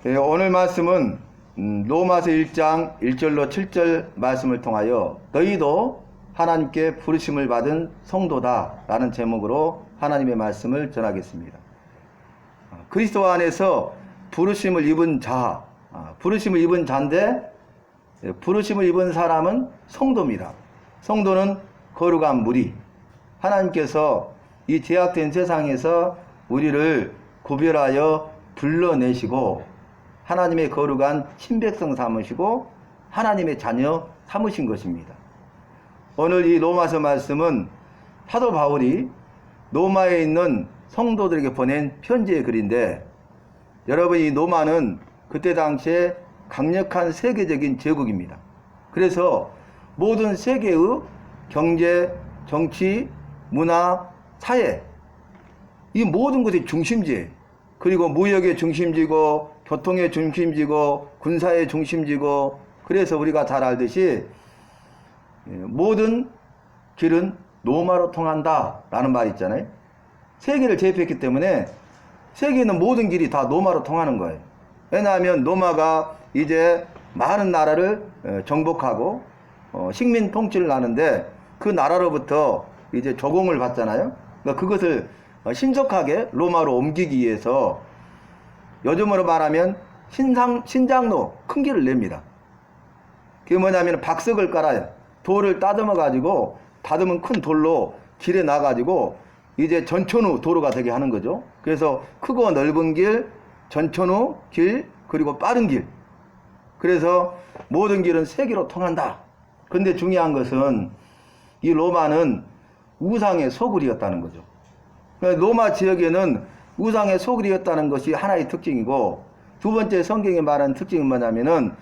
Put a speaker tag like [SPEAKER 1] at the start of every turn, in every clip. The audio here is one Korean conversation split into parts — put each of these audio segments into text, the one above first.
[SPEAKER 1] 오늘 말씀은 로마서 1장 1절로 7절 말씀을 통하여 너희도 하나님께 부르심을 받은 성도다 라는 제목으로 하나님의 말씀을 전하겠습니다. 그리스도 안에서 부르심을 입은 자, 부르심을 입은 자인데 부르심을 입은 사람은 성도입니다. 성도는 거룩한 무리, 하나님께서 이 죄악된 세상에서 우리를 구별하여 불러내시고 하나님의 거룩한 친백성 삼으시고 하나님의 자녀 삼으신 것입니다. 오늘 이 로마서 말씀은 사도 바울이 로마에 있는 성도들에게 보낸 편지의 글인데, 여러분, 이 로마는 그때 당시에 강력한 세계적인 제국입니다. 그래서 모든 세계의 경제, 정치, 문화, 사회, 이 모든 것의 중심지, 그리고 무역의 중심지고 교통의 중심지고 군사의 중심지고, 그래서 우리가 잘 알듯이 모든 길은 로마로 통한다 라는 말이 있잖아요. 세계를 제패했기 때문에 세계에 있는 모든 길이 다 로마로 통하는 거예요. 왜냐하면 로마가 이제 많은 나라를 정복하고 식민 통치를 하는데 그 나라로부터 이제 조공을 받잖아요. 그러니까 그것을 신속하게 로마로 옮기기 위해서 요즘으로 말하면 신장로 큰 길을 냅니다. 그게 뭐냐면 박석을 깔아요. 돌을 다듬어 가지고, 다듬은 큰 돌로 길에 놔 가지고 이제 전천후 도로가 되게 하는 거죠. 그래서 크고 넓은 길, 전천후 길, 그리고 빠른 길. 그래서 모든 길은 세계로 통한다. 근데 중요한 것은 이 로마는 우상의 소굴이었다는 거죠. 로마 지역에는 우상의 소굴이었다는 것이 하나의 특징이고, 두 번째 성경이 말하는 특징은 뭐냐면은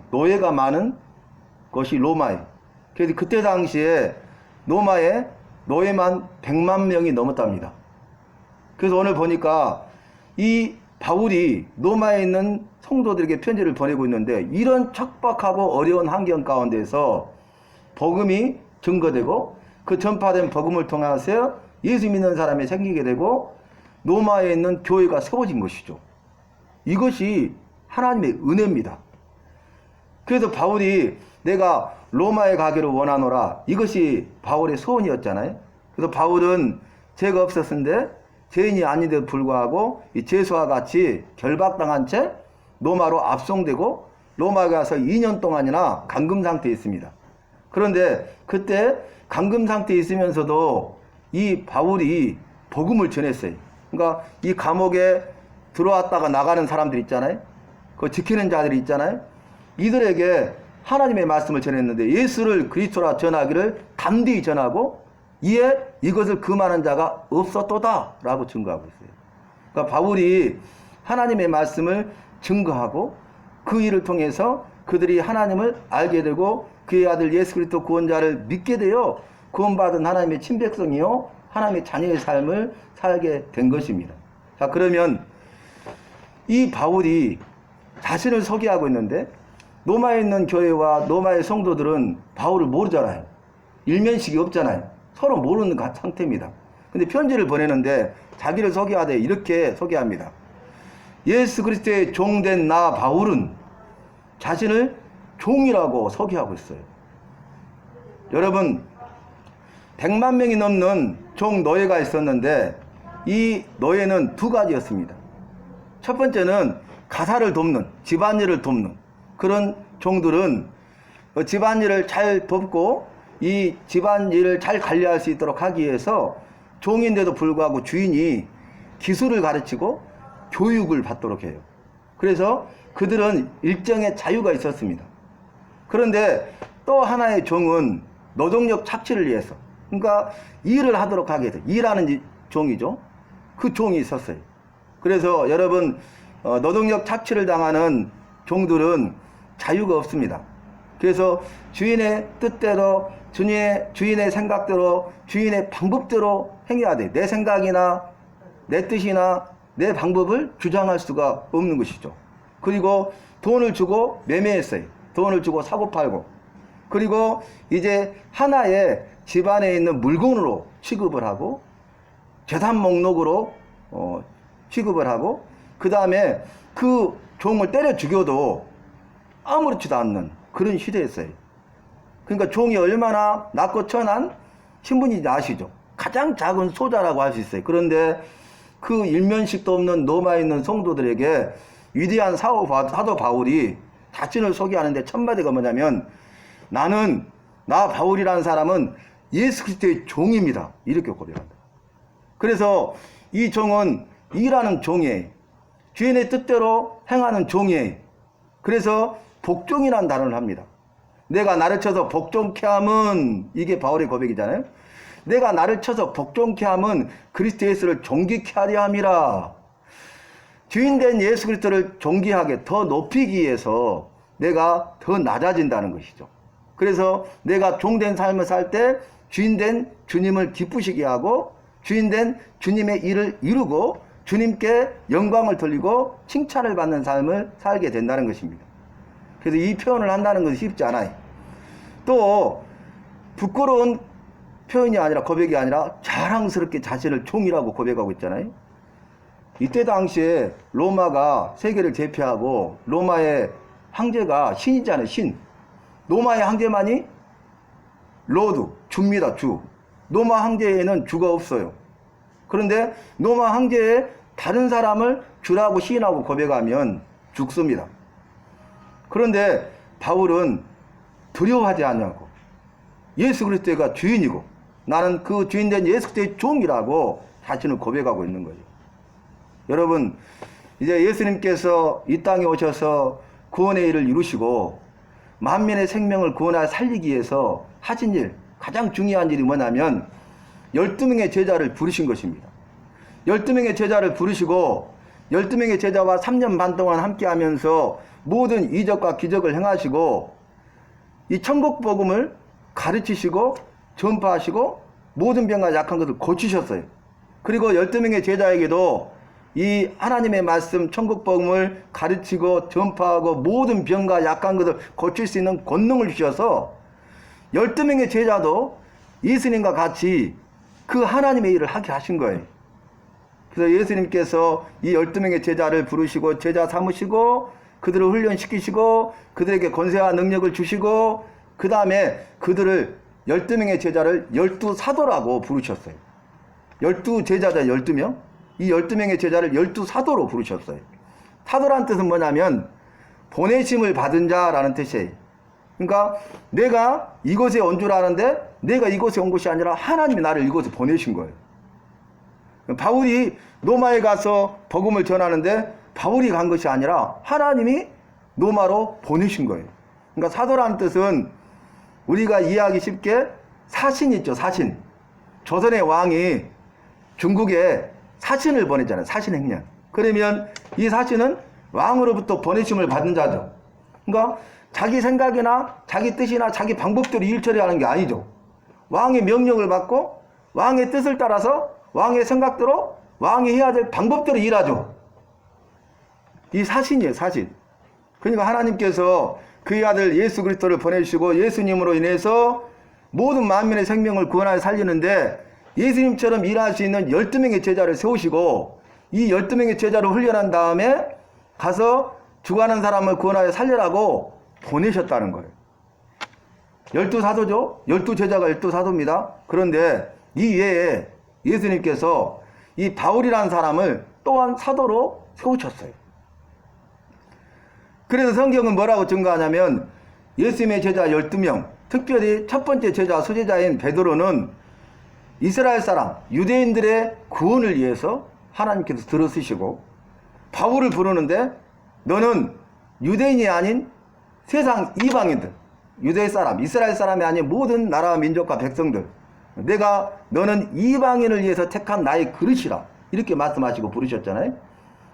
[SPEAKER 1] 노예가 많은 것이 로마예요. 그래서 그때 당시에 로마에 노예만 100만 명이 넘었답니다. 그래서 오늘 보니까 이 바울이 로마에 있는 성도들에게 편지를 보내고 있는데, 이런 척박하고 어려운 환경 가운데서 복음이 증거되고 그 전파된 복음을 통해서 예수 믿는 사람이 생기게 되고 로마에 있는 교회가 세워진 것이죠. 이것이 하나님의 은혜입니다. 그래서 바울이 내가 로마에 가기를 원하노라, 이것이 바울의 소원이었잖아요. 그래서 바울은 죄가 없었는데 죄인이 아닌데도 불구하고 이 죄수와 같이 결박당한 채 로마로 압송되고 로마에 가서 2년 동안이나 감금 상태에 있습니다. 그런데 그때 감금 상태에 있으면서도 이 바울이 복음을 전했어요. 그러니까 이 감옥에 들어왔다가 나가는 사람들 있잖아요. 그 지키는 자들이 있잖아요. 이들에게 하나님의 말씀을 전했는데 예수를 그리스도라 전하기를 담대히 전하고 이에 이것을 금하는 자가 없었도다 라고 증거하고 있어요. 그러니까 바울이 하나님의 말씀을 증거하고 그 일을 통해서 그들이 하나님을 알게 되고 그의 아들 예수 그리스도 구원자를 믿게 되어 구원받은 하나님의 친백성이요 하나님의 자녀의 삶을 살게 된 것입니다. 자, 그러면 이 바울이 자신을 소개하고 있는데 로마에 있는 교회와 로마의 성도들은 바울을 모르잖아요. 일면식이 없잖아요. 서로 모르는 상태입니다. 근데 편지를 보내는데 자기를 소개하되 이렇게 소개합니다. 예수 그리스도의 종된 나 바울은 자신을 종이라고 소개하고 있어요. 여러분, 100만 명이 넘는 종 노예가 있었는데 이 노예는 두 가지였습니다. 첫 번째는 가사를 돕는, 집안일을 돕는 그런 종들은 집안일을 잘 돕고 이 집안일을 잘 관리할 수 있도록 하기 위해서 종인데도 불구하고 주인이 기술을 가르치고 교육을 받도록 해요. 그래서 그들은 일정의 자유가 있었습니다. 그런데 또 하나의 종은 노동력 착취를 위해서, 그러니까 일을 하도록 하게 돼. 일하는 종이죠. 그 종이 있었어요. 그래서 여러분, 노동력 착취를 당하는 종들은 자유가 없습니다. 그래서 주인의 뜻대로, 주인의 생각대로, 주인의 방법대로 행해야 돼. 내 생각이나 내 뜻이나 내 방법을 주장할 수가 없는 것이죠. 그리고 돈을 주고 매매했어요. 돈을 주고 사고 팔고. 그리고 이제 하나의 집안에 있는 물건으로 취급을 하고 재산 목록으로 취급을 하고 그 다음에 그 종을 때려 죽여도 아무렇지도 않는 그런 시대였어요. 그러니까 종이 얼마나 낮고 천한 신분인지 아시죠? 가장 작은 소자라고 할 수 있어요. 그런데 그 일면식도 없는 로마에 있는 성도들에게 위대한 사도 바울이 자신을 소개하는데 첫마디가 뭐냐면, 나 바울이라는 사람은 예수 그리스도의 종입니다. 이렇게 고백한다. 그래서 이 종은 일하는 종이에요. 주인의 뜻대로 행하는 종이에요. 그래서 복종이라는 단어를 합니다. 내가 나를 쳐서 복종케 함은, 이게 바울의 고백이잖아요. 내가 나를 쳐서 복종케 함은 그리스도 예수를 존귀케 하려 함이라. 주인된 예수 그리스도를 존귀하게 더 높이기 위해서 내가 더 낮아진다는 것이죠. 그래서 내가 종된 삶을 살 때 주인된 주님을 기쁘시게 하고 주인된 주님의 일을 이루고 주님께 영광을 돌리고 칭찬을 받는 삶을 살게 된다는 것입니다. 그래서 이 표현을 한다는 것이 쉽지 않아요. 또 부끄러운 표현이 아니라, 고백이 아니라 자랑스럽게 자신을 종이라고 고백하고 있잖아요. 이때 당시에 로마가 세계를 제패하고 로마의 황제가 신이잖아요. 신. 로마의 황제만이 로드, 주입니다. 주. 로마 황제에는 주가 없어요. 그런데 로마 황제에 다른 사람을 주라고 시인하고 고백하면 죽습니다. 그런데 바울은 두려워하지 않냐고, 예수 그리스도가 주인이고 나는 그 주인된 예수 그리스도의 종이라고 자신을 고백하고 있는 거예요. 여러분, 이제 예수님께서 이 땅에 오셔서 구원의 일을 이루시고 만민의 생명을 구원하여 살리기 위해서 하신 일, 가장 중요한 일이 뭐냐면 12명의 제자를 부르신 것입니다. 12명의 제자를 부르시고 12명의 제자와 3년 반 동안 함께 하면서 모든 이적과 기적을 행하시고 이 천국 복음을 가르치시고 전파하시고 모든 병과 약한 것을 고치셨어요. 그리고 12명의 제자에게도 이 하나님의 말씀 천국 복음을 가르치고 전파하고 모든 병과 약한 것을 고칠 수 있는 권능을 주셔서 12명의 제자도 예수님과 같이 그 하나님의 일을 하게 하신 거예요. 그래서 예수님께서 이 12명의 제자를 부르시고 제자 삼으시고 그들을 훈련시키시고 그들에게 권세와 능력을 주시고 그 다음에 그들을 12명의 제자를 12사도라고 부르셨어요. 12제자자 12명? 이 12명의 제자를 12사도로 부르셨어요. 사도란 뜻은 뭐냐면 보내심을 받은 자라는 뜻이에요. 그러니까 내가 이곳에 온 줄 아는데 내가 이곳에 온 것이 아니라 하나님이 나를 이곳에 보내신 거예요. 바울이 로마에 가서 복음을 전하는데 바울이 간 것이 아니라 하나님이 로마로 보내신 거예요. 그러니까 사도라는 뜻은 우리가 이해하기 쉽게 사신 있죠, 사신. 조선의 왕이 중국에 사신을 보냈잖아요. 사신행령. 그러면 이 사신은 왕으로부터 보내심을 받은 자죠. 그러니까 자기 생각이나 자기 뜻이나 자기 방법대로 일 처리하는 게 아니죠. 왕의 명령을 받고 왕의 뜻을 따라서 왕의 생각대로 왕이 해야 될 방법대로 일하죠. 이 사신이에요, 사신. 그러니까 하나님께서 그의 아들 예수 그리스도를 보내주시고 예수님으로 인해서 모든 만민의 생명을 구원하여 살리는데 예수님처럼 일할 수 있는 12명의 제자를 세우시고 이 12명의 제자를 훈련한 다음에 가서 죽어가는 사람을 구원하여 살리라고 보내셨다는 거예요. 12사도죠. 12제자가 12사도입니다. 그런데 이 외에 예수님께서 이 바울이라는 사람을 또한 사도로 세우셨어요. 그래서 성경은 뭐라고 증거하냐면 예수님의 제자 12명, 특별히 첫 번째 제자 수제자인 베드로는 이스라엘 사람, 유대인들의 구원을 위해서 하나님께서 들어쓰시고 바울을 부르는데 너는 유대인이 아닌 세상 이방인들, 유대 사람, 이스라엘 사람이 아닌 모든 나라와 민족과 백성들, 너는 이방인을 위해서 택한 나의 그릇이라 이렇게 말씀하시고 부르셨잖아요.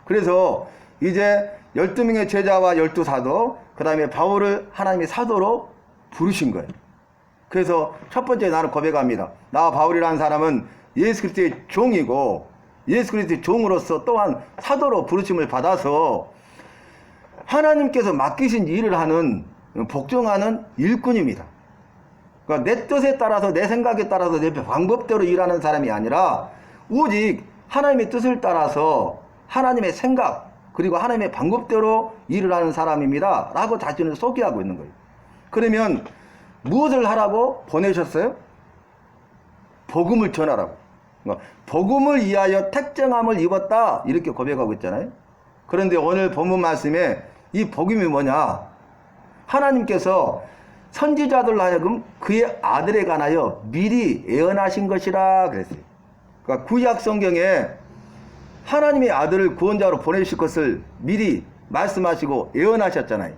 [SPEAKER 1] 그래서 이제 12명의 제자와 12사도, 그 다음에 바울을 하나님의 사도로 부르신 거예요. 그래서 첫 번째 나는 고백합니다. 나 바울이라는 사람은 예수 그리스도의 종이고 예수 그리스도의 종으로서 또한 사도로 부르심을 받아서 하나님께서 맡기신 일을 하는, 복종하는 일꾼입니다. 그러니까 내 뜻에 따라서, 내 생각에 따라서, 내 방법대로 일하는 사람이 아니라 오직 하나님의 뜻을 따라서 하나님의 생각, 그리고 하나님의 방법대로 일을 하는 사람입니다 라고 자신을 소개하고 있는 거예요. 그러면 무엇을 하라고 보내셨어요? 복음을 전하라고. 그러니까 복음을 위하여 택정함을 입었다 이렇게 고백하고 있잖아요. 그런데 오늘 본문 말씀에 이 복음이 뭐냐? 하나님께서 선지자들로 하여금 그의 아들에 관하여 미리 예언하신 것이라 그랬어요. 그러니까 구약 성경에 하나님의 아들을 구원자로 보내실 것을 미리 말씀하시고 예언하셨잖아요.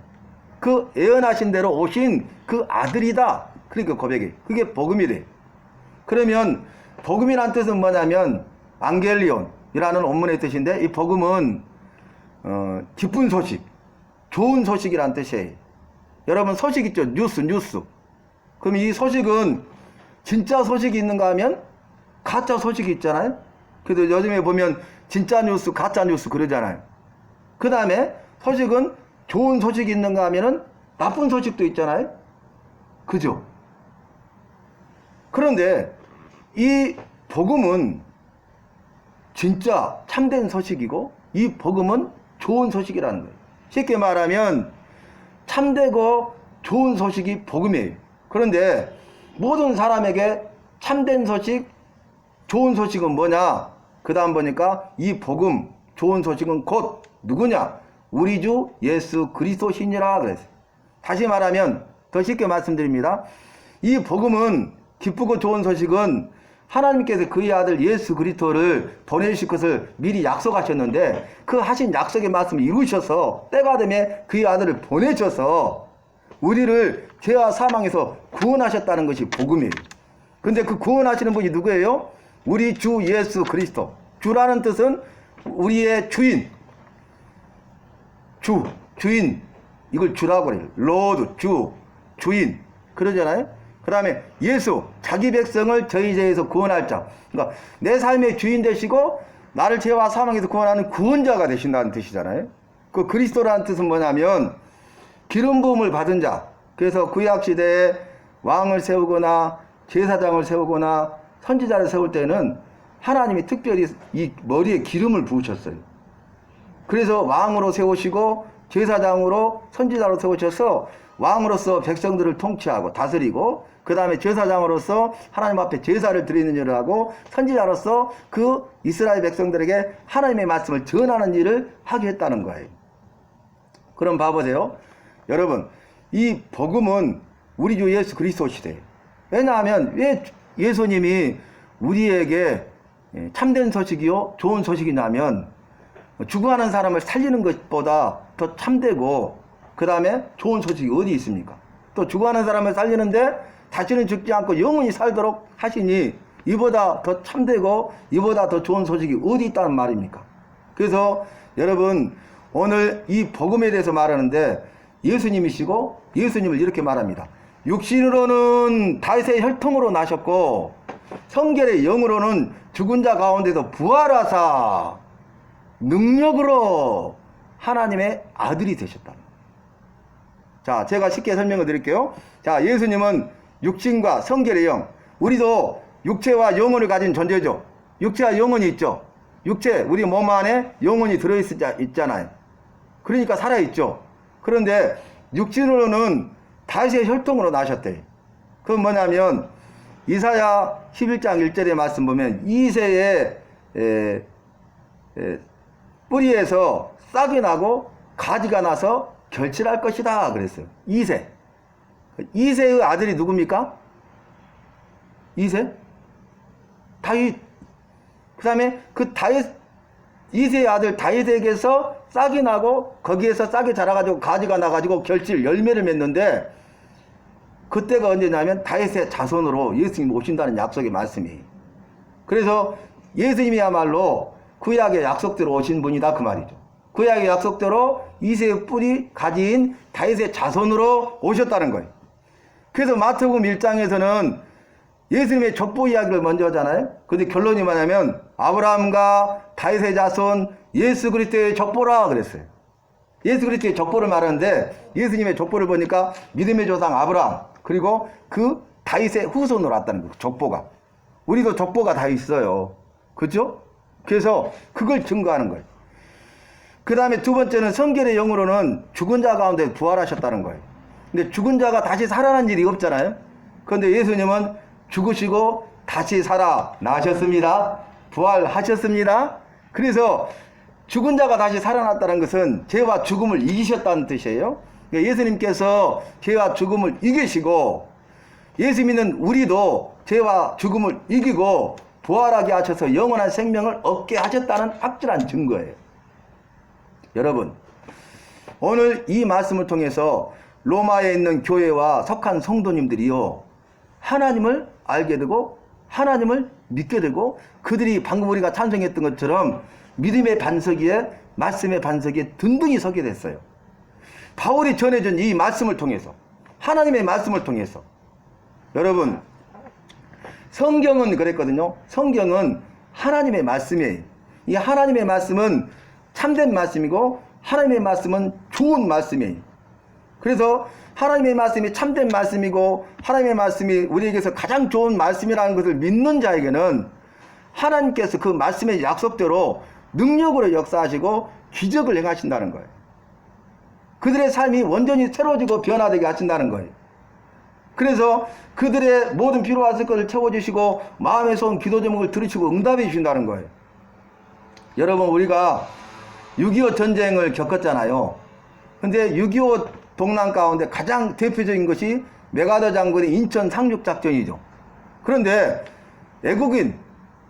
[SPEAKER 1] 그 예언하신 대로 오신 그 아들이다. 그러니까 고백이. 그게 복음이래. 그러면 복음이란 뜻은 뭐냐면 안겔리온이라는 원문의 뜻인데 이 복음은 기쁜 소식, 좋은 소식이란 뜻이에요. 여러분 소식 있죠? 뉴스. 그럼 이 소식은 진짜 소식이 있는가 하면 가짜 소식이 있잖아요. 그래도 요즘에 보면 진짜 뉴스, 가짜 뉴스 그러잖아요. 그 다음에 소식은 좋은 소식이 있는가 하면은 나쁜 소식도 있잖아요. 그죠? 그런데 이 복음은 진짜 참된 소식이고 이 복음은 좋은 소식이라는 거예요. 쉽게 말하면 참되고 좋은 소식이 복음이에요. 그런데 모든 사람에게 참된 소식, 좋은 소식은 뭐냐? 그 다음 보니까 이 복음, 좋은 소식은 곧 누구냐? 우리 주 예수 그리스도시니라 그랬어요. 다시 말하면 더 쉽게 말씀드립니다. 이 복음은 기쁘고 좋은 소식은 하나님께서 그의 아들 예수 그리스도를 보내실 것을 미리 약속하셨는데 그 하신 약속의 말씀을 이루셔서 때가 되면 그의 아들을 보내셔서 우리를 죄와 사망에서 구원하셨다는 것이 복음이에요. 근데 그 구원하시는 분이 누구예요? 우리 주 예수 그리스도. 주라는 뜻은 우리의 주인. 주인. 이걸 주라고 그래요. 로드, 주인. 그러잖아요. 그 다음에 예수, 자기 백성을 저희 죄에서 구원할 자. 그러니까 내 삶의 주인 되시고 나를 죄와 사망에서 구원하는 구원자가 되신다는 뜻이잖아요. 그 그리스도라는 뜻은 뭐냐면 기름 부음을 받은 자. 그래서 구약시대에 왕을 세우거나 제사장을 세우거나 선지자를 세울 때는 하나님이 특별히 이 머리에 기름을 부으셨어요. 그래서 왕으로 세우시고 제사장으로 선지자로 세우셔서 왕으로서 백성들을 통치하고 다스리고 그 다음에 제사장으로서 하나님 앞에 제사를 드리는 일을 하고 선지자로서 그 이스라엘 백성들에게 하나님의 말씀을 전하는 일을 하게 했다는 거예요. 그럼 봐보세요. 여러분 이 복음은 우리 주 예수 그리스도시대예요. 왜냐하면 왜 예수님이 우리에게 참된 소식이요 좋은 소식이냐면 죽어가는 사람을 살리는 것보다 더 참되고 그 다음에 좋은 소식이 어디 있습니까? 또 죽어가는 사람을 살리는데 다시는 죽지 않고 영원히 살도록 하시니 이보다 더 참되고 이보다 더 좋은 소식이 어디 있다는 말입니까? 그래서 여러분 오늘 이 복음에 대해서 말하는데 예수님이시고 예수님을 이렇게 말합니다. 육신으로는 다윗의 혈통으로 나셨고 성결의 영으로는 죽은 자 가운데서 부활하사 능력으로 하나님의 아들이 되셨다. 자, 제가 쉽게 설명을 드릴게요. 자, 예수님은 육신과 성결의 영, 우리도 육체와 영혼을 가진 존재죠. 육체와 영혼이 있죠. 육체, 우리 몸 안에 영혼이 들어있잖아요. 그러니까 살아있죠. 그런데 육신으로는 다윗의 혈통으로 나셨대요. 그건 뭐냐면 이사야 11장 1절의 말씀 보면 이새의 뿌리에서 싹이 나고 가지가 나서 결실할 것이다 그랬어요. 이새의 아들이 누굽니까? 이새? 다윗. 그 다음에 그 이새의 아들 다윗에게서 싹이 나고 거기에서 싹이 자라가지고 가지가 나가지고 결실 열매를 맺는데 그때가 언제냐면 다윗의 자손으로 예수님이 오신다는 약속의 말씀이. 그래서 예수님이야말로 구약의 약속대로 오신 분이다 그 말이죠. 구약의 약속대로 이새의 뿌리 가진 다윗의 자손으로 오셨다는 거예요. 그래서 마태복음 1장에서는 예수님의 족보 이야기를 먼저 하잖아요. 근데 결론이 뭐냐면 아브라함과 다윗의 자손 예수 그리스도의 족보라 그랬어요. 예수 그리스도의 족보를 말하는데 예수님의 족보를 보니까 믿음의 조상 아브라함 그리고 그 다윗의 후손으로 왔다는 거예요. 족보가. 우리도 족보가 다 있어요. 그렇죠? 그래서 그걸 증거하는 거예요. 그 다음에 두 번째는 성결의 영으로는 죽은 자 가운데 부활하셨다는 거예요. 근데 죽은 자가 다시 살아난 일이 없잖아요. 그런데 예수님은 죽으시고 다시 살아나셨습니다. 부활하셨습니다. 그래서 죽은 자가 다시 살아났다는 것은 죄와 죽음을 이기셨다는 뜻이에요. 그러니까 예수님께서 죄와 죽음을 이기시고 예수 믿는 우리도 죄와 죽음을 이기고 부활하게 하셔서 영원한 생명을 얻게 하셨다는 확실한 증거예요. 여러분, 오늘 이 말씀을 통해서 로마에 있는 교회와 속한 성도님들이요, 하나님을 알게 되고 하나님을 믿게 되고 그들이 방금 우리가 찬송했던 것처럼 믿음의 반석 위에 말씀의 반석 위에 든든히 서게 됐어요. 바울이 전해준 이 말씀을 통해서, 하나님의 말씀을 통해서. 여러분, 성경은 그랬거든요. 성경은 하나님의 말씀이에요. 이 하나님의 말씀은 참된 말씀이고 하나님의 말씀은 좋은 말씀이에요. 그래서 하나님의 말씀이 참된 말씀이고 하나님의 말씀이 우리에게서 가장 좋은 말씀이라는 것을 믿는 자에게는 하나님께서 그 말씀의 약속대로 능력으로 역사하시고 기적을 행하신다는 거예요. 그들의 삶이 완전히 새로워지고 변화되게 하신다는 거예요. 그래서 그들의 모든 필요하실 것을 채워주시고 마음에서 온 기도 제목을 들으시고 응답해 주신다는 거예요. 여러분, 우리가 6.25 전쟁을 겪었잖아요. 근데 6.25 동란 가운데 가장 대표적인 것이 메가더 장군의 인천 상륙작전이죠. 그런데 외국인,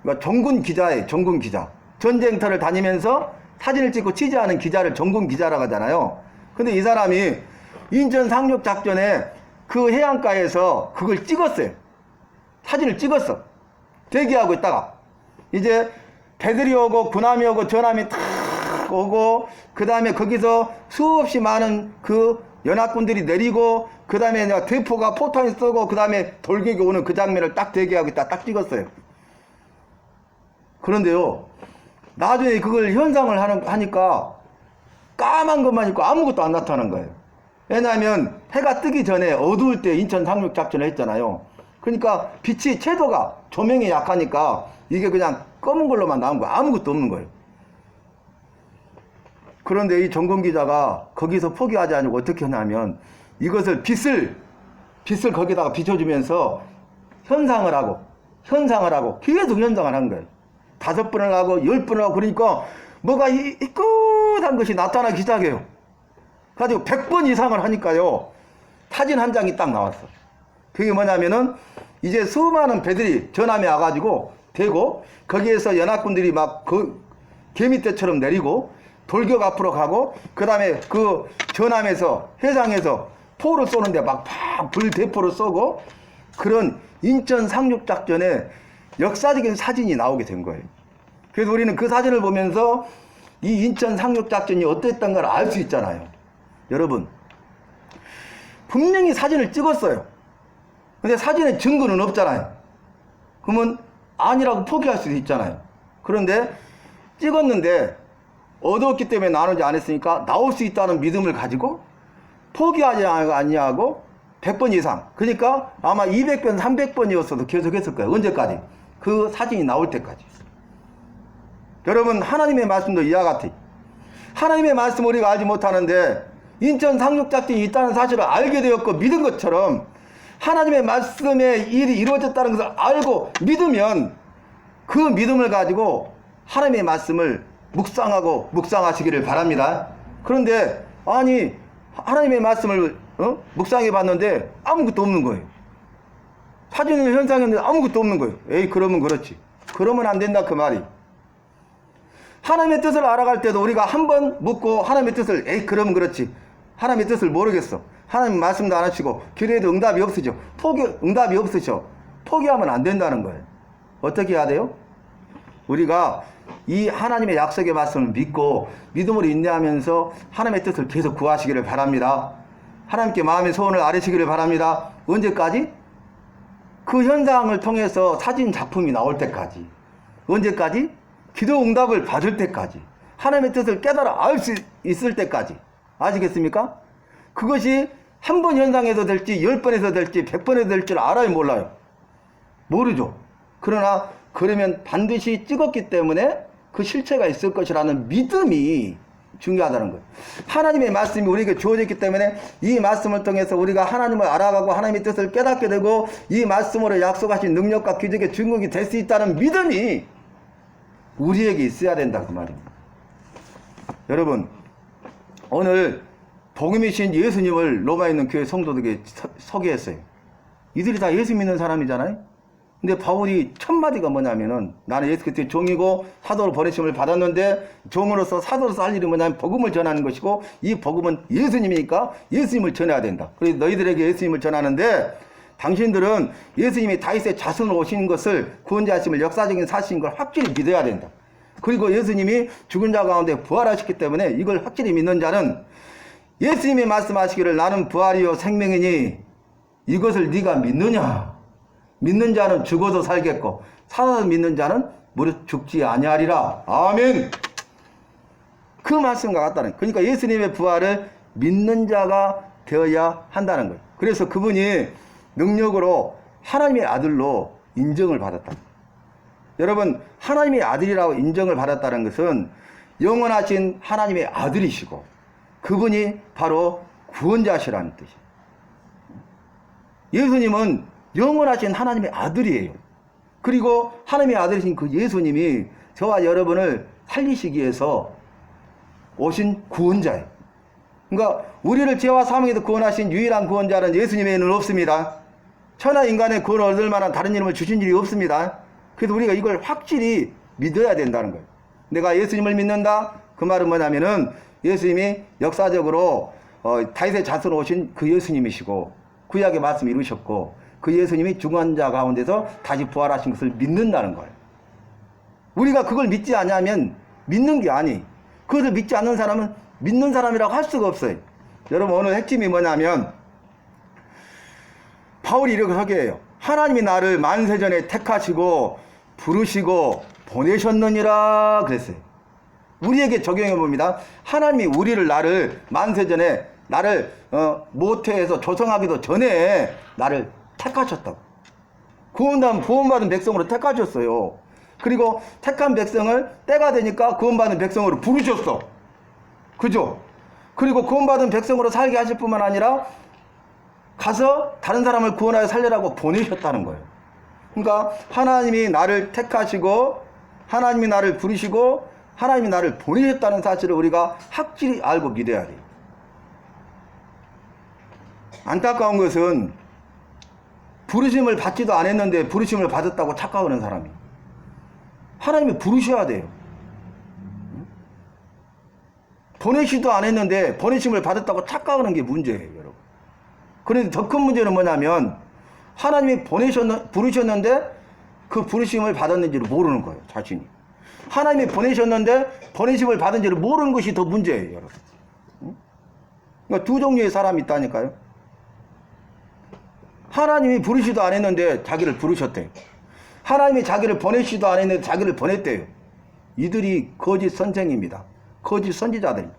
[SPEAKER 1] 그러니까 정군 기자예요. 정군 기자. 전쟁터를 다니면서 사진을 찍고 취재하는 기자를 정군 기자라고 하잖아요. 근데 이 사람이 인천 상륙작전에 그 해안가에서 그걸 찍었어요. 사진을 찍었어. 대기하고 있다가 이제 배들이 오고 군함이 오고 전함이 탁 오고 그 다음에 거기서 수없이 많은 그 연합군들이 내리고 그 다음에 대포가 포탄이 쏘고 그 다음에 돌격이 오는 그 장면을 딱 대기하고 있다 딱 찍었어요. 그런데요, 나중에 그걸 현상을 하니까 까만 것만 있고 아무것도 안 나타나는 거예요. 왜냐하면 해가 뜨기 전에 어두울 때 인천 상륙작전을 했잖아요. 그러니까 빛이 채도가 조명이 약하니까 이게 그냥 검은 걸로만 나온 거예요. 아무것도 없는 거예요. 그런데 이 정권 기자가 거기서 포기하지 않고 어떻게 하냐면 이것을 빛을 거기다가 비춰주면서 현상을 하고 계속 현상을 한 거예요. 5번을 하고 10번을 하고 그러니까 뭐가 이끗한 것이 나타나기 시작해요. 가지고 100번 이상을 하니까요, 사진 한 장이 딱 나왔어. 그게 뭐냐면은 이제 수많은 배들이 전함에 와가지고 대고 거기에서 연합군들이 막 그 개미떼처럼 내리고 돌격 앞으로 가고 그 다음에 그 전함에서 해상에서 포를 쏘는데 막 불대포를 쏘고 그런 인천 상륙작전의 역사적인 사진이 나오게 된 거예요. 그래서 우리는 그 사진을 보면서 이 인천 상륙작전이 어땠던 걸 알 수 있잖아요. 여러분, 분명히 사진을 찍었어요. 근데 사진에 증거는 없잖아요. 그러면 아니라고 포기할 수도 있잖아요. 그런데 찍었는데 어두웠기 때문에 나오지 않았으니까 나올 수 있다는 믿음을 가지고 포기하지 아니하고 100번 이상, 그러니까 아마 200번 300번이었어도 계속 했을 거예요. 언제까지? 그 사진이 나올 때까지. 여러분, 하나님의 말씀도 이와 같아요. 하나님의 말씀 우리가 알지 못하는데 인천 상륙작전이 있다는 사실을 알게 되었고 믿은 것처럼 하나님의 말씀의 일이 이루어졌다는 것을 알고 믿으면 그 믿음을 가지고 하나님의 말씀을 묵상하고 묵상하시기를 바랍니다. 그런데 아니 하나님의 말씀을 묵상해 봤는데 아무것도 없는 거예요. 사진을 현상했는데 아무것도 없는 거예요. 에이, 그러면 그렇지. 그러면 안 된다 그 말이. 하나님의 뜻을 알아갈 때도 우리가 한번 묻고 하나님의 뜻을 에이 그러면 그렇지. 하나님의 뜻을 모르겠어. 하나님 말씀도 안 하시고 기도해도 응답이 없으죠. 응답이 없으셔. 포기하면 안 된다는 거예요. 어떻게 해야 돼요? 우리가 이 하나님의 약속의 말씀을 믿고 믿음으로 인내하면서 하나님의 뜻을 계속 구하시기를 바랍니다. 하나님께 마음의 소원을 아뢰시기를 바랍니다. 언제까지? 그 현상을 통해서 사진 작품이 나올 때까지. 언제까지? 기도 응답을 받을 때까지. 하나님의 뜻을 깨달아 알 수 있을 때까지. 아시겠습니까? 그것이 한 번 현상에서 될지 10번에서 될지 100번에서 될지 알아요, 몰라요? 모르죠. 그러나 그러면 반드시 찍었기 때문에 그 실체가 있을 것이라는 믿음이 중요하다는 거예요. 하나님의 말씀이 우리에게 주어졌기 때문에 이 말씀을 통해서 우리가 하나님을 알아가고 하나님의 뜻을 깨닫게 되고 이 말씀으로 약속하신 능력과 기적의 증거가 될 수 있다는 믿음이 우리에게 있어야 된다 그 말입니다. 여러분, 오늘 복음이신 예수님을 로마에 있는 교회 성도들에게 소개했어요. 이들이 다 예수 믿는 사람이잖아요. 근데 바울이 첫 마디가 뭐냐면은 나는 예수 그리스도의 종이고 사도로 보내심을 받았는데 종으로서 사도로서 할 일이 뭐냐면 복음을 전하는 것이고 이 복음은 예수님이니까 예수님을 전해야 된다. 그래서 너희들에게 예수님을 전하는데 당신들은 예수님이 다윗의 자손으로 오신 것을 구원자심을 역사적인 사실인 걸 확실히 믿어야 된다. 그리고 예수님이 죽은 자 가운데 부활하셨기 때문에 이걸 확실히 믿는 자는 예수님이 말씀하시기를 나는 부활이요 생명이니 이것을 네가 믿느냐? 믿는 자는 죽어도 살겠고 살아서 믿는 자는 무릇 죽지 아니하리라. 아멘. 그 말씀과 같다는 거예요. 그러니까 예수님의 부활을 믿는 자가 되어야 한다는 거예요. 그래서 그분이 능력으로 하나님의 아들로 인정을 받았다. 여러분, 하나님의 아들이라고 인정을 받았다는 것은 영원하신 하나님의 아들이시고 그분이 바로 구원자시라는 뜻이에요. 예수님은 영원하신 하나님의 아들이에요. 그리고 하나님의 아들이신 그 예수님이 저와 여러분을 살리시기 위해서 오신 구원자예요. 그러니까 우리를 죄와 사망에서 구원하신 유일한 구원자는 예수님 외에는 없습니다. 천하 인간의 구원을 얻을 만한 다른 이름을 주신 일이 없습니다. 그래서 우리가 이걸 확실히 믿어야 된다는 거예요. 내가 예수님을 믿는다? 그 말은 뭐냐면은 예수님이 역사적으로 다윗의 자손으로 오신 그 예수님이시고 구약의 말씀을 이루셨고 그 예수님이 죽은 자 가운데서 다시 부활하신 것을 믿는다는 거예요. 우리가 그걸 믿지 않으면 믿는 게 아니. 그것을 믿지 않는 사람은 믿는 사람이라고 할 수가 없어요. 여러분, 오늘 핵심이 뭐냐면 바울이 이렇게 소개해요. 하나님이 나를 만세전에 택하시고 부르시고 보내셨느니라 그랬어요. 우리에게 적용해 봅니다. 하나님이 나를 만세전에 나를 모태에서 조성하기도 전에 나를 택하셨다고. 구원받은 백성으로 택하셨어요. 그리고 택한 백성을 때가 되니까 구원받은 백성으로 부르셨어. 그죠? 그리고 구원받은 백성으로 살게 하실 뿐만 아니라 가서 다른 사람을 구원하여 살려라고 보내셨다는 거예요. 그러니까 하나님이 나를 택하시고 하나님이 나를 부르시고 하나님이 나를 보내셨다는 사실을 우리가 확실히 알고 믿어야 돼요. 안타까운 것은 부르심을 받지도 않았는데 부르심을 받았다고 착각하는 사람이. 하나님이 부르셔야 돼요. 보내시도 않았는데 보내심을 받았다고 착각하는 게 문제예요, 여러분. 그런데 더 큰 문제는 뭐냐면 하나님이 부르셨는데 그 부르심을 받았는지를 모르는 거예요, 자신이. 하나님이 보내셨는데 보내심을 받은지를 모르는 것이 더 문제예요, 여러분. 그러니까 두 종류의 사람이 있다니까요. 하나님이 부르시도 않았는데 자기를 부르셨대요. 하나님이 자기를 보내시도 않았는데 자기를 보냈대요. 이들이 거짓 선생입니다. 거짓 선지자들입니다.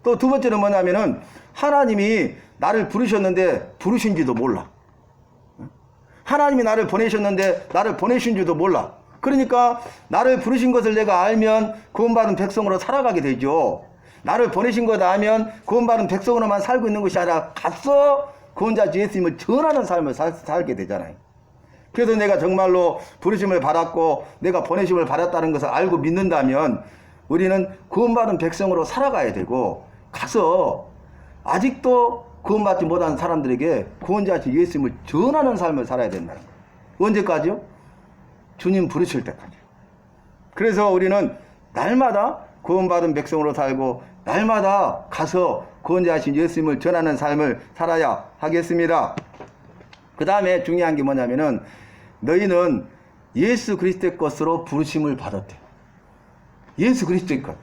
[SPEAKER 1] 또 두 번째는 뭐냐면은 하나님이 나를 부르셨는데 부르신지도 몰라. 하나님이 나를 보내셨는데 나를 보내신지도 몰라. 그러니까 나를 부르신 것을 내가 알면 구원받은 백성으로 살아가게 되죠. 나를 보내신 것 알면 구원받은 백성으로만 살고 있는 것이 아니라 가서 구원자 예수님을 전하는 삶을 살게 되잖아요. 그래서 내가 정말로 부르심을 받았고 내가 보내심을 받았다는 것을 알고 믿는다면 우리는 구원받은 백성으로 살아가야 되고 가서 아직도 구원받지 못한 사람들에게 구원자신 예수님을 전하는 삶을 살아야 된다는 거예요. 언제까지요? 주님 부르실 때까지. 그래서 우리는 날마다 구원받은 백성으로 살고 날마다 가서 구원자신 예수님을 전하는 삶을 살아야 하겠습니다. 그 다음에 중요한 게 뭐냐면은 너희는 예수 그리스도의 것으로 부르심을 받았대. 예수 그리스도의 것.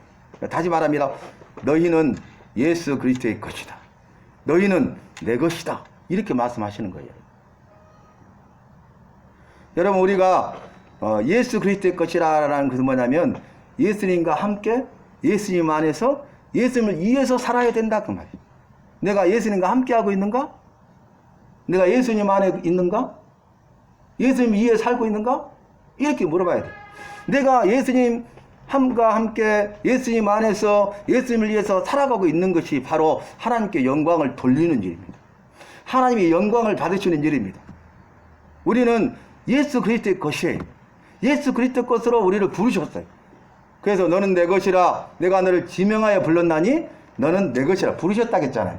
[SPEAKER 1] 다시 말합니다. 너희는 예수 그리스도의 것이다. 너희는 내 것이다. 이렇게 말씀하시는 거예요. 여러분, 우리가 예수 그리스도의 것이라는 것은 뭐냐면 예수님과 함께 예수님 안에서 예수님을 위해서 살아야 된다 그 말이에요. 내가 예수님과 함께 하고 있는가? 내가 예수님 안에 있는가? 예수님 위에 살고 있는가? 이렇게 물어봐야 돼. 내가 예수님 함과 함께 예수님 안에서 예수님을 위해서 살아가고 있는 것이 바로 하나님께 영광을 돌리는 일입니다. 하나님이 영광을 받으시는 일입니다. 우리는 예수 그리스도의 것이에요. 예수 그리스도 것으로 우리를 부르셨어요. 그래서 너는 내 것이라 내가 너를 지명하여 불렀나니 너는 내 것이라 부르셨다겠잖아요.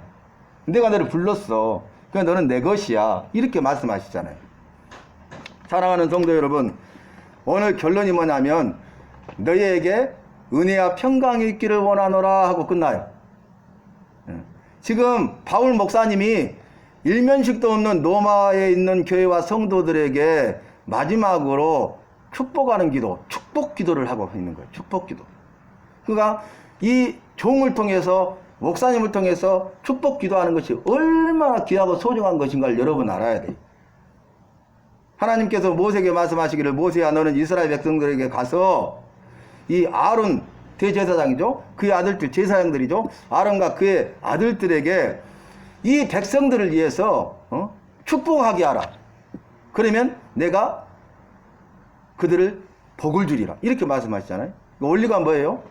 [SPEAKER 1] 내가 너를 불렀어. 그러니까 너는 내 것이야. 이렇게 말씀하시잖아요. 사랑하는 성도 여러분, 오늘 결론이 뭐냐면 너희에게 은혜와 평강이 있기를 원하노라 하고 끝나요. 지금 바울 목사님이 일면식도 없는 로마에 있는 교회와 성도들에게 마지막으로 축복하는 기도, 축복 기도를 하고 있는 거예요. 축복 기도. 그러니까 이 종을 통해서, 목사님을 통해서 축복 기도하는 것이 얼마나 귀하고 소중한 것인가를 여러분 알아야 돼요. 하나님께서 모세에게 말씀하시기를 모세야 너는 이스라엘 백성들에게 가서 이 아론 대제사장이죠. 그의 아들들 제사장들이죠. 아론과 그의 아들들에게 이 백성들을 위해서 축복하게 하라. 그러면 내가 그들을 복을 주리라. 이렇게 말씀하시잖아요. 원리가 뭐예요?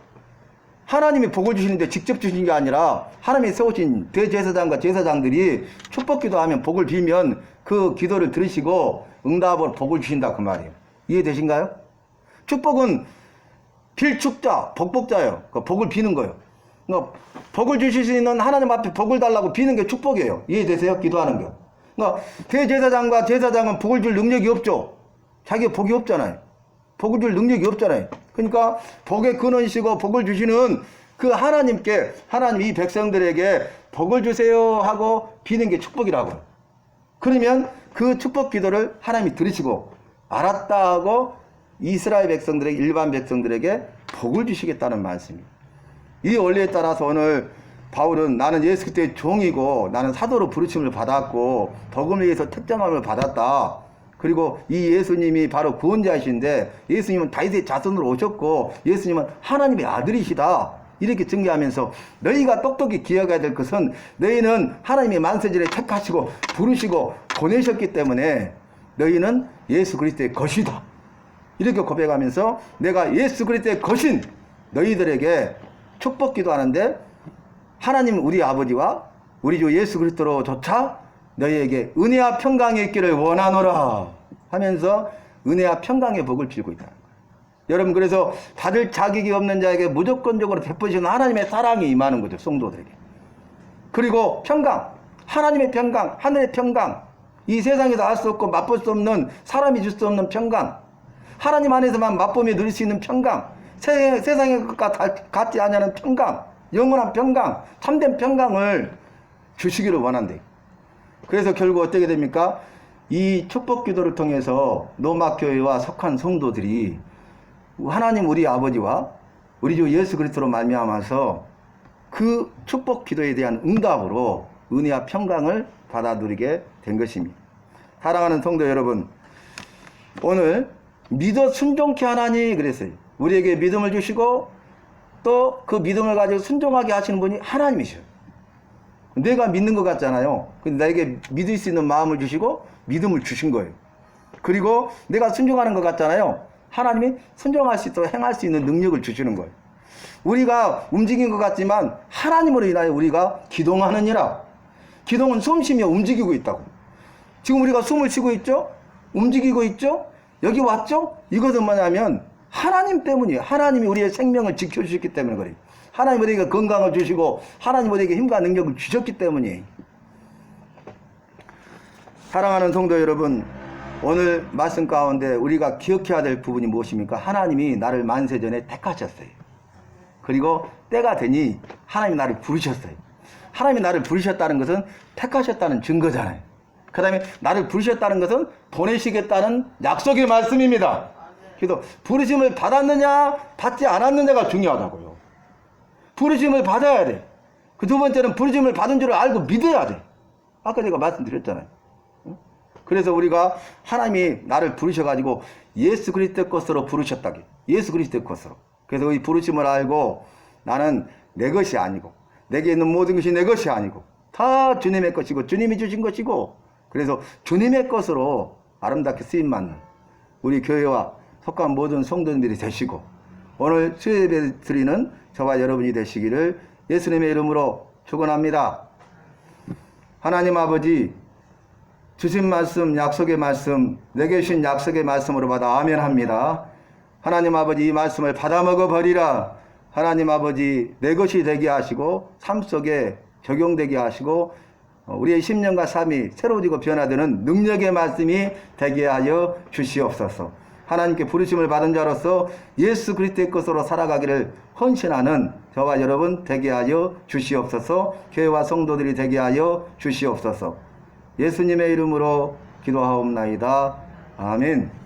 [SPEAKER 1] 하나님이 복을 주시는데 직접 주신 게 아니라 하나님이 세우신 대제사장과 제사장들이 축복 기도하면 복을 빌면 그 기도를 들으시고 응답으로 복을 주신다 그 말이에요. 이해되신가요? 축복은 빌축자, 복복자예요. 그 복을 비는 거예요. 그러니까 복을 주실 수 있는 하나님 앞에 복을 달라고 비는 게 축복이에요. 이해되세요? 기도하는 게. 그러니까 대제사장과 제사장은 복을 줄 능력이 없죠. 자기가 복이 없잖아요. 복을 줄 능력이 없잖아요. 그러니까 복의 근원이시고 복을 주시는 그 하나님께, 하나님 이 백성들에게 복을 주세요 하고 비는 게 축복이라고요. 그러면 그 축복 기도를 하나님이 들으시고 알았다 하고 이스라엘 백성들에게, 일반 백성들에게 복을 주시겠다는 말씀입니다. 이 원리에 따라서 오늘 바울은 나는 예수 그리스도의 종이고 나는 사도로 부르심을 받았고 복음을 위해서 특정함을 받았다. 그리고 이 예수님이 바로 구원자이신데 예수님은 다윗의 자손으로 오셨고 예수님은 하나님의 아들이시다. 이렇게 증거하면서 너희가 똑똑히 기억해야 될 것은 너희는 하나님의 만세전에 택하시고 부르시고 보내셨기 때문에 너희는 예수 그리스도의 것이다. 이렇게 고백하면서 내가 예수 그리스도의 것인 너희들에게 축복 기도하는데 하나님 우리 아버지와 우리 주 예수 그리스도로조차 너희에게 은혜와 평강이 있기를 원하노라 하면서 은혜와 평강의 복을 빌고 있다. 여러분, 그래서 받을 자격이 없는 자에게 무조건적으로 베푸시는 하나님의 사랑이 임하는 거죠. 성도들에게. 그리고 평강, 하나님의 평강, 하늘의 평강, 이 세상에서 알 수 없고 맛볼 수 없는, 사람이 줄 수 없는 평강, 하나님 안에서만 맛보며 누릴 수 있는 평강, 세상의 것과 같지 않냐는 평강, 영원한 평강, 참된 평강을 주시기를 원한대. 그래서 결국 어떻게 됩니까? 이 축복 기도를 통해서 로마 교회와 속한 성도들이 하나님 우리 아버지와 우리 주 예수 그리스도로 말미암아서 그 축복 기도에 대한 응답으로 은혜와 평강을 받아 누리게 된 것입니다. 사랑하는 성도 여러분, 오늘 믿어 순종케 하나니 그랬어요. 우리에게 믿음을 주시고 또 그 믿음을 가지고 순종하게 하시는 분이 하나님이셔요. 내가 믿는 것 같잖아요. 근데 나에게 믿을 수 있는 마음을 주시고 믿음을 주신 거예요. 그리고 내가 순종하는 것 같잖아요. 하나님이 순종할 수 있도록 행할 수 있는 능력을 주시는 거예요. 우리가 움직인 것 같지만 하나님으로 인하여 우리가 기동하느니라. 기동은 숨쉬며 움직이고 있다고. 지금 우리가 숨을 쉬고 있죠? 움직이고 있죠? 여기 왔죠? 이것은 뭐냐면 하나님 때문이에요. 하나님이 우리의 생명을 지켜주셨기 때문에 그래요. 하나님 우리에게 건강을 주시고 하나님 우리에게 힘과 능력을 주셨기 때문이에요. 사랑하는 성도 여러분, 오늘 말씀 가운데 우리가 기억해야 될 부분이 무엇입니까? 하나님이 나를 만세전에 택하셨어요. 그리고 때가 되니 하나님이 나를 부르셨어요. 하나님이 나를 부르셨다는 것은 택하셨다는 증거잖아요. 그 다음에 나를 부르셨다는 것은 보내시겠다는 약속의 말씀입니다. 그래서 부르심을 받았느냐 받지 않았느냐가 중요하다고요. 부르심을 받아야 돼. 그 두 번째는 부르심을 받은 줄을 알고 믿어야 돼. 아까 제가 말씀드렸잖아요. 그래서 우리가 하나님이 나를 부르셔가지고 예수 그리스도 것으로 부르셨다기. 예수 그리스도 것으로. 그래서 이 부르심을 알고 나는 내 것이 아니고 내게 있는 모든 것이 내 것이 아니고 다 주님의 것이고 주님이 주신 것이고 그래서 주님의 것으로 아름답게 쓰임받는 우리 교회와 속한 모든 성도님들이 되시고 오늘 수요예배 드리는 저와 여러분이 되시기를 예수님의 이름으로 축원합니다. 하나님 아버지, 주신 말씀, 약속의 말씀, 내게 주신 약속의 말씀으로 받아 아멘 합니다. 하나님 아버지, 이 말씀을 받아 먹어 버리라. 하나님 아버지, 내 것이 되게 하시고 삶 속에 적용되게 하시고 우리의 심령과 삶이 새로워지고 변화되는 능력의 말씀이 되게 하여 주시옵소서. 하나님께 부르심을 받은 자로서 예수 그리스도의 것으로 살아가기를 헌신하는 저와 여러분 되게 하여 주시옵소서. 교회와 성도들이 되게 하여 주시옵소서. 예수님의 이름으로 기도하옵나이다. 아멘.